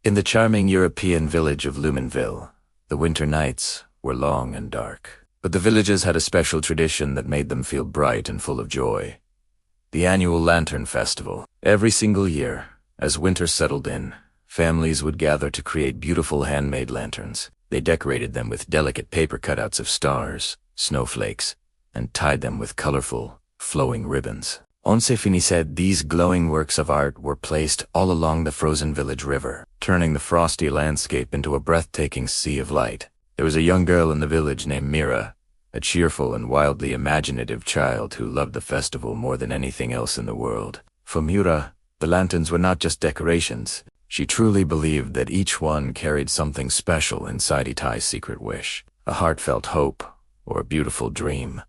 In the charming European village of Luminville, the winter nights were long and dark. But the villagers had a special tradition that made them feel bright and full of joy. The annual Lantern Festival. Every single year, as winter settled in, families would gather to create beautiful handmade lanterns. They decorated them with delicate paper cutouts of stars, snowflakes, and tied them with colorful, flowing ribbons. Once said these glowing works of art were placed all along the frozen village river, turning the frosty landscape into a breathtaking sea of light. There was a young girl in the village named Mira, a cheerful and wildly imaginative child who loved the festival more than anything else in the world. For Mira, the lanterns were not just decorations. She truly believed that each one carried something special inside Itai's secret wish, a heartfelt hope or a beautiful dream,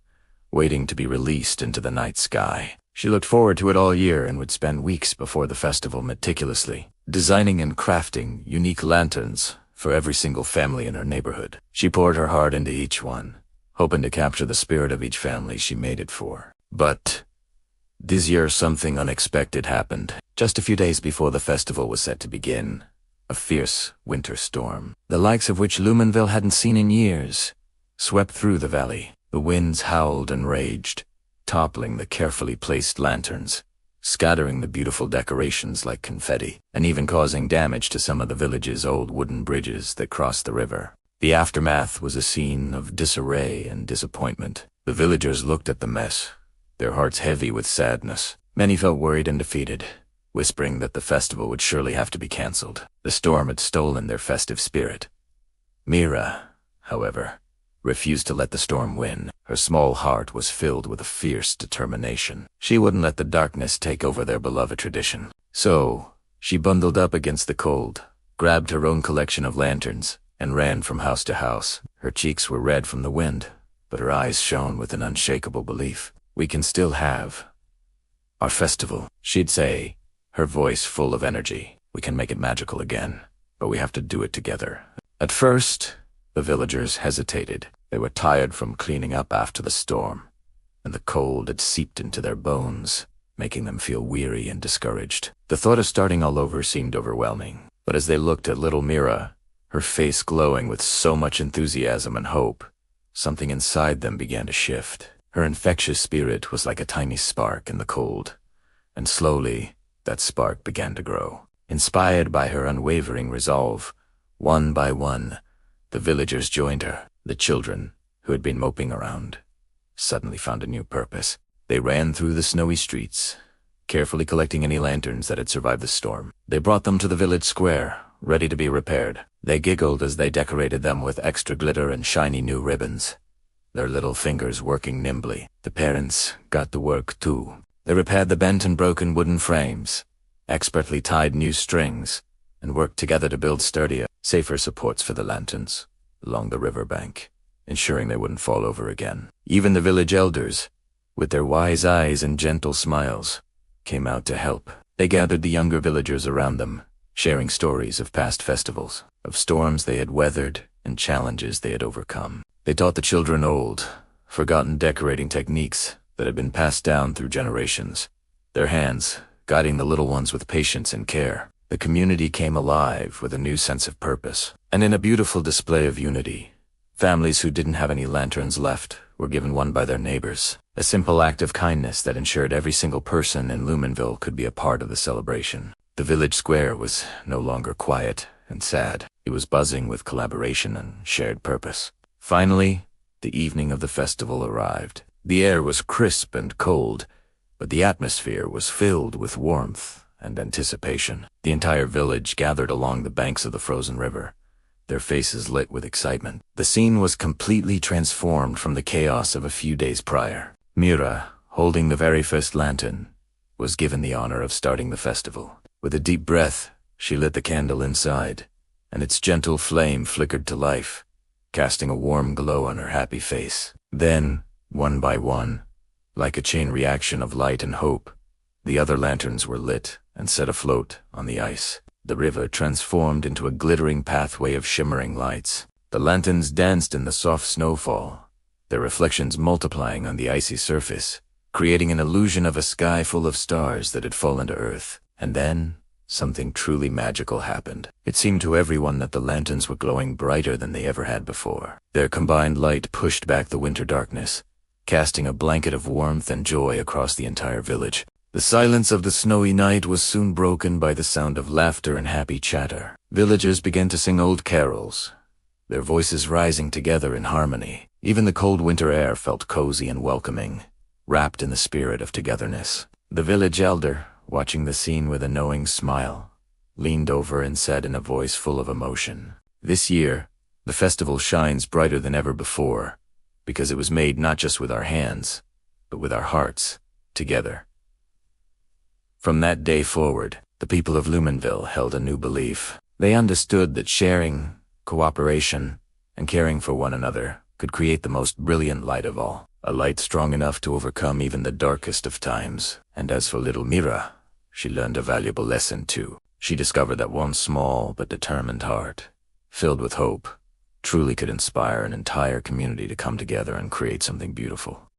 waiting to be released into the night sky. She looked forward to it all year and would spend weeks before the festival meticulously, designing and crafting unique lanterns for every single family in her neighborhood. She poured her heart into each one, hoping to capture the spirit of each family she made it for. But this year something unexpected happened. Just a few days before the festival was set to begin, a fierce winter storm, the likes of which Luminville hadn't seen in years, swept through the valley. The winds howled and raged, toppling the carefully placed lanterns, scattering the beautiful decorations like confetti, and even causing damage to some of the village's old wooden bridges that crossed the river. The aftermath was a scene of disarray and disappointment. The villagers looked at the mess, their hearts heavy with sadness. Many felt worried and defeated, whispering that the festival would surely have to be cancelled. The storm had stolen their festive spirit. Mira, however, refused to let the storm win. Her small heart was filled with a fierce determination. She wouldn't let the darkness take over their beloved tradition. So, she bundled up against the cold, grabbed her own collection of lanterns, and ran from house to house. Her cheeks were red from the wind, but her eyes shone with an unshakable belief. "We can still have our festival," she'd say, her voice full of energy. "We can make it magical again, but we have to do it together." At first, the villagers hesitated. They were tired from cleaning up after the storm, and the cold had seeped into their bones, making them feel weary and discouraged. The thought of starting all over seemed overwhelming. But as they looked at little Mira, her face glowing with so much enthusiasm and hope, something inside them began to shift. Her infectious spirit was like a tiny spark in the cold, and slowly that spark began to grow. Inspired by her unwavering resolve, one by one, the villagers joined her. The children, who had been moping around, suddenly found a new purpose. They ran through the snowy streets, carefully collecting any lanterns that had survived the storm. They brought them to the village square, ready to be repaired. They giggled as they decorated them with extra glitter and shiny new ribbons, their little fingers working nimbly. The parents got to work too. They repaired the bent and broken wooden frames, expertly tied new strings, and worked together to build sturdier, safer supports for the lanterns along the riverbank, ensuring they wouldn't fall over again. Even the village elders, with their wise eyes and gentle smiles, came out to help. They gathered the younger villagers around them, sharing stories of past festivals, of storms they had weathered and challenges they had overcome. They taught the children old, forgotten decorating techniques that had been passed down through generations, their hands guiding the little ones with patience and care. The community came alive with a new sense of purpose, and in a beautiful display of unity, families who didn't have any lanterns left were given one by their neighbors, a simple act of kindness that ensured every single person in Luminville could be a part of the celebration. The village square was no longer quiet and sad. It was buzzing with collaboration and shared purpose. Finally, the evening of the festival arrived. The air was crisp and cold, but the atmosphere was filled with warmth and anticipation. The entire village gathered along the banks of the frozen river, their faces lit with excitement. The scene was completely transformed from the chaos of a few days prior. Mira, holding the very first lantern, was given the honor of starting the festival. With a deep breath, she lit the candle inside, and its gentle flame flickered to life, casting a warm glow on her happy face. Then, one by one, like a chain reaction of light and hope, the other lanterns were lit and set afloat on the ice. The river transformed into a glittering pathway of shimmering lights. The lanterns danced in the soft snowfall, their reflections multiplying on the icy surface, creating an illusion of a sky full of stars that had fallen to earth. And then, something truly magical happened. It seemed to everyone that the lanterns were glowing brighter than they ever had before. Their combined light pushed back the winter darkness, casting a blanket of warmth and joy across the entire village. The silence of the snowy night was soon broken by the sound of laughter and happy chatter. Villagers began to sing old carols, their voices rising together in harmony. Even the cold winter air felt cozy and welcoming, wrapped in the spirit of togetherness. The village elder, watching the scene with a knowing smile, leaned over and said in a voice full of emotion, "This year, the festival shines brighter than ever before, because it was made not just with our hands, but with our hearts, together." From that day forward, the people of Luminville held a new belief. They understood that sharing, cooperation, and caring for one another could create the most brilliant light of all, a light strong enough to overcome even the darkest of times. And as for little Mira, she learned a valuable lesson too. She discovered that one small but determined heart, filled with hope, truly could inspire an entire community to come together and create something beautiful.